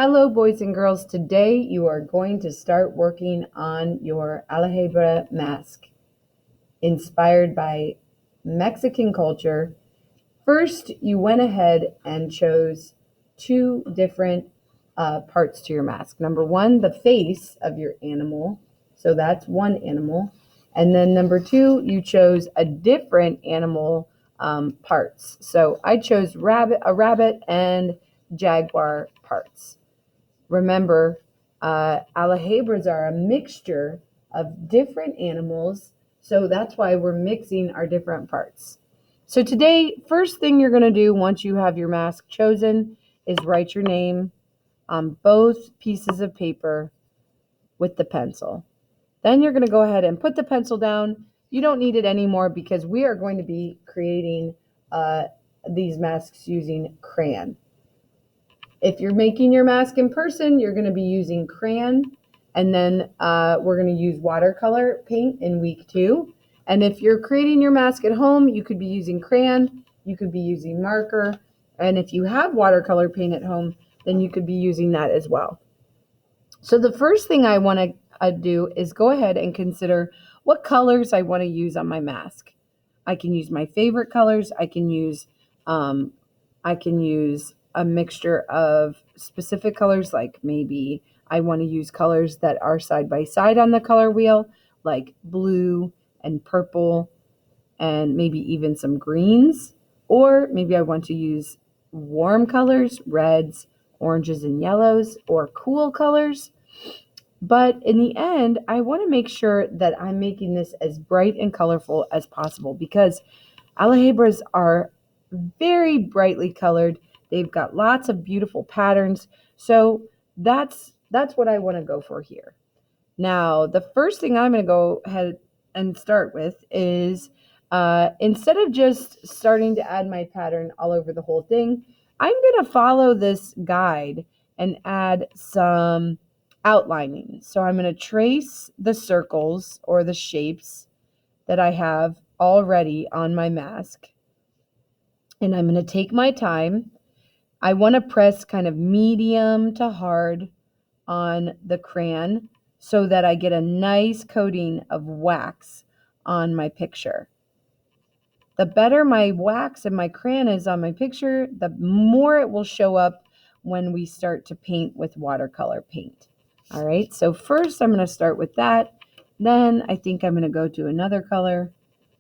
Hello, boys and girls. Today you are going to start working on your Alebrije mask inspired by Mexican culture. First, you went ahead and chose two different parts to your mask. Number one, the face of your animal. So that's one animal. And then number two, you chose a different animal parts. So I chose a rabbit and jaguar parts. Remember, alhambras are a mixture of different animals, so that's why we're mixing our different parts. So today, first thing you're going to do once you have your mask chosen is write your name on both pieces of paper with the pencil. Then you're going to go ahead and put the pencil down. You don't need it anymore because we are going to be creating these masks using crayon. If you're making your mask in person, you're going to be using crayon, and then we're going to use watercolor paint in week 2. And if you're creating your mask at home, you could be using crayon, you could be using marker, and if you have watercolor paint at home, then you could be using that as well. So the first thing I want to do is go ahead and consider what colors I want to use on my mask. I can use my favorite colors. I can use a mixture of specific colors, like maybe I want to use colors that are side by side on the color wheel, like blue and purple, and maybe even some greens. Or maybe I want to use warm colors, reds, oranges, and yellows, or cool colors. But in the end, I want to make sure that I'm making this as bright and colorful as possible because alhambras are very brightly colored. They've got lots of beautiful patterns. So that's what I want to go for here. Now, the first thing I'm going to go ahead and start with is instead of just starting to add my pattern all over the whole thing, I'm going to follow this guide and add some outlining. So I'm going to trace the circles or the shapes that I have already on my mask. And I'm going to take my time. I want to press kind of medium to hard on the crayon so that I get a nice coating of wax on my picture. The better my wax and my crayon is on my picture, the more it will show up when we start to paint with watercolor paint. All right, so first I'm going to start with that. Then I think I'm going to go to another color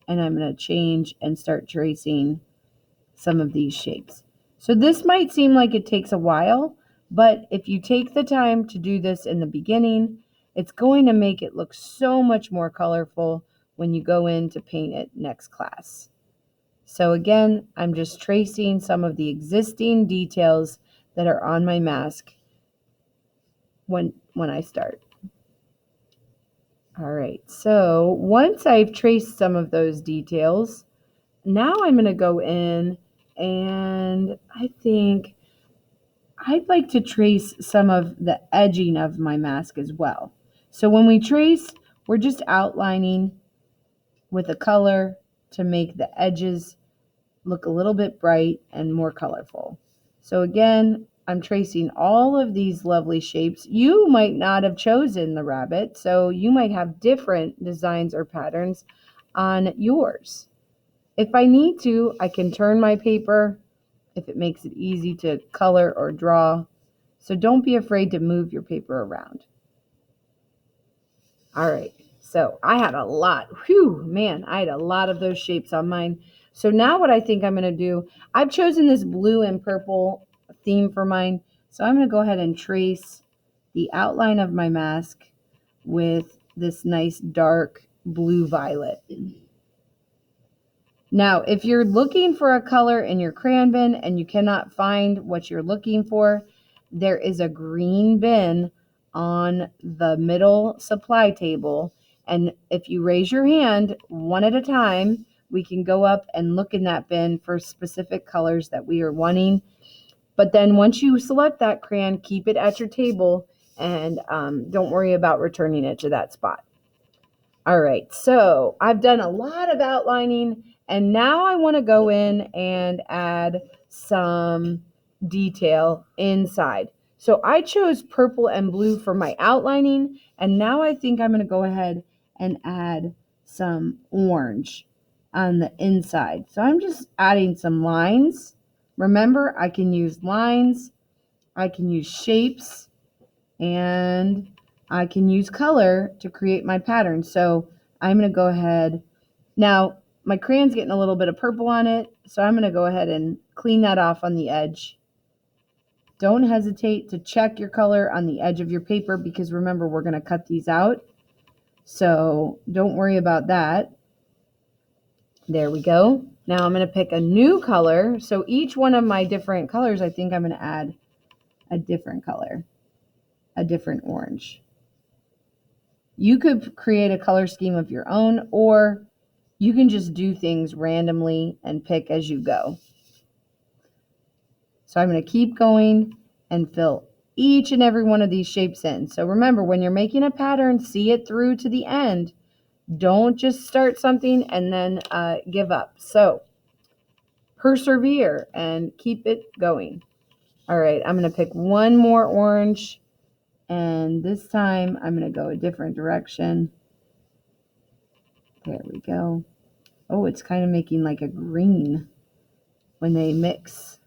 and I'm going to change and start tracing some of these shapes. So this might seem like it takes a while, but if you take the time to do this in the beginning, it's going to make it look so much more colorful when you go in to paint it next class. So again, I'm just tracing some of the existing details that are on my mask when I start. All right, so once I've traced some of those details, now I'm going to go in and I think I'd like to trace some of the edging of my mask as well. So when we trace, we're just outlining with a color to make the edges look a little bit bright and more colorful. So again, I'm tracing all of these lovely shapes. You might not have chosen the rabbit, so you might have different designs or patterns on yours. If I need to, I can turn my paper if it makes it easy to color or draw. So don't be afraid to move your paper around. All right, so I had a lot. I had a lot of those shapes on mine. So now what I think I'm going to do, I've chosen this blue and purple theme for mine. So I'm going to go ahead and trace the outline of my mask with this nice dark blue violet. Now, if you're looking for a color in your crayon bin and you cannot find what you're looking for, there is a green bin on the middle supply table. And if you raise your hand one at a time, we can go up and look in that bin for specific colors that we are wanting. But then once you select that crayon, keep it at your table and don't worry about returning it to that spot. All right, so I've done a lot of outlining, and now I want to go in and add some detail inside. So I chose purple and blue for my outlining, and now I think I'm going to go ahead and add some orange on the inside. So I'm just adding some lines. Remember, I can use lines, I can use shapes, and I can use color to create my pattern. So I'm going to go ahead. Now, my crayon's getting a little bit of purple on it, so I'm going to go ahead and clean that off on the edge. Don't hesitate to check your color on the edge of your paper because remember, we're going to cut these out. So don't worry about that. There we go. Now I'm going to pick a new color. So each one of my different colors, I think I'm going to add a different color, a different orange. You could create a color scheme of your own, or you can just do things randomly and pick as you go. So I'm going to keep going and fill each and every one of these shapes in. So remember, when you're making a pattern, see it through to the end. Don't just start something and then give up. So persevere and keep it going. All right, I'm going to pick one more orange, and this time I'm going to go a different direction. There we go. Oh, it's kind of making like a green when they mix.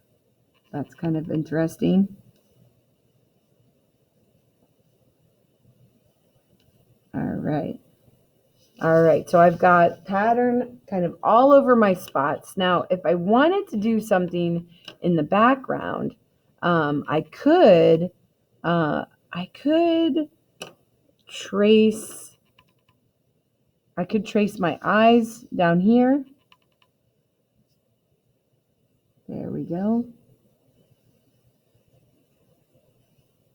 That's kind of interesting. All right, so I've got pattern kind of all over my spots. Now, if I wanted to do something in the background, I could trace my eyes down here. There we go.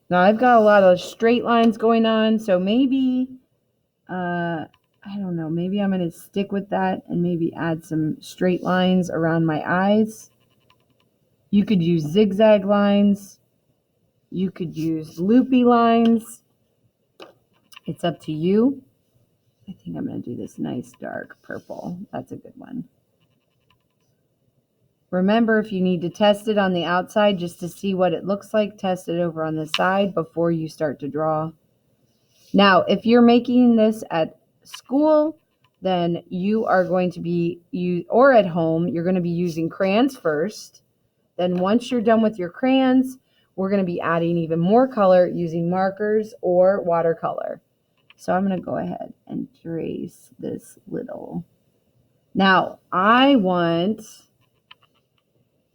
Now I've got a lot of straight lines going on, so maybe I don't know, maybe I'm going to stick with that and maybe add some straight lines around my eyes. You could use zigzag lines. You could use loopy lines. It's up to you. I think I'm going to do this nice dark purple. That's a good one. Remember, if you need to test it on the outside just to see what it looks like, test it over on the side before you start to draw. Now, if you're making this at school, then you are going to be, or at home, you're going to be using crayons first. Then once you're done with your crayons, we're going to be adding even more color using markers or watercolor. So I'm going to go ahead and trace this little. Now, I want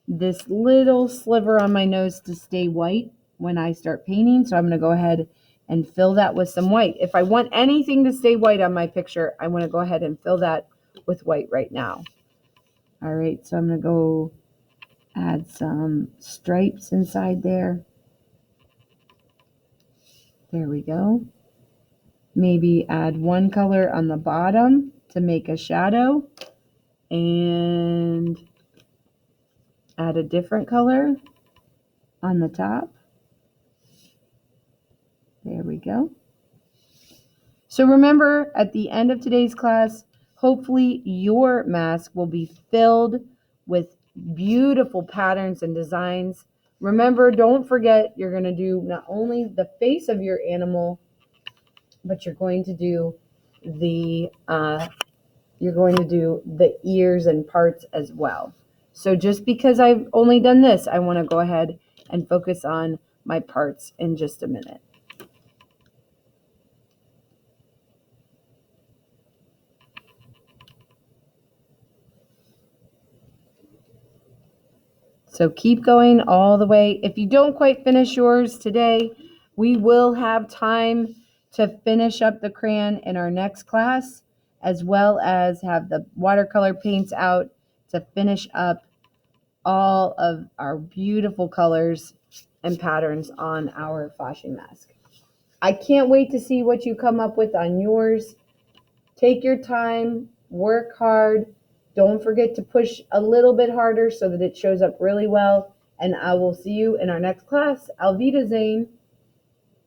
this little sliver on my nose to stay white when I start painting. So I'm going to go ahead and fill that with some white. If I want anything to stay white on my picture, I want to go ahead and fill that with white right now. All right, so I'm going to go add some stripes inside there. There we go. Maybe add one color on the bottom to make a shadow and add a different color on the top. There we go. So remember, at the end of today's class, hopefully your mask will be filled with beautiful patterns and designs. Remember, don't forget, you're going to do not only the face of your animal, but you're going to do the ears and parts as well. So just because I've only done this, I want to go ahead and focus on my parts in just a minute. So keep going all the way. If you don't quite finish yours today, we will have time to finish up the crayon in our next class, as well as have the watercolor paints out to finish up all of our beautiful colors and patterns on our Fasching mask. I can't wait to see what you come up with on yours. Take your time, work hard. Don't forget to push a little bit harder so that it shows up really well. And I will see you in our next class. Auf Wiedersehen.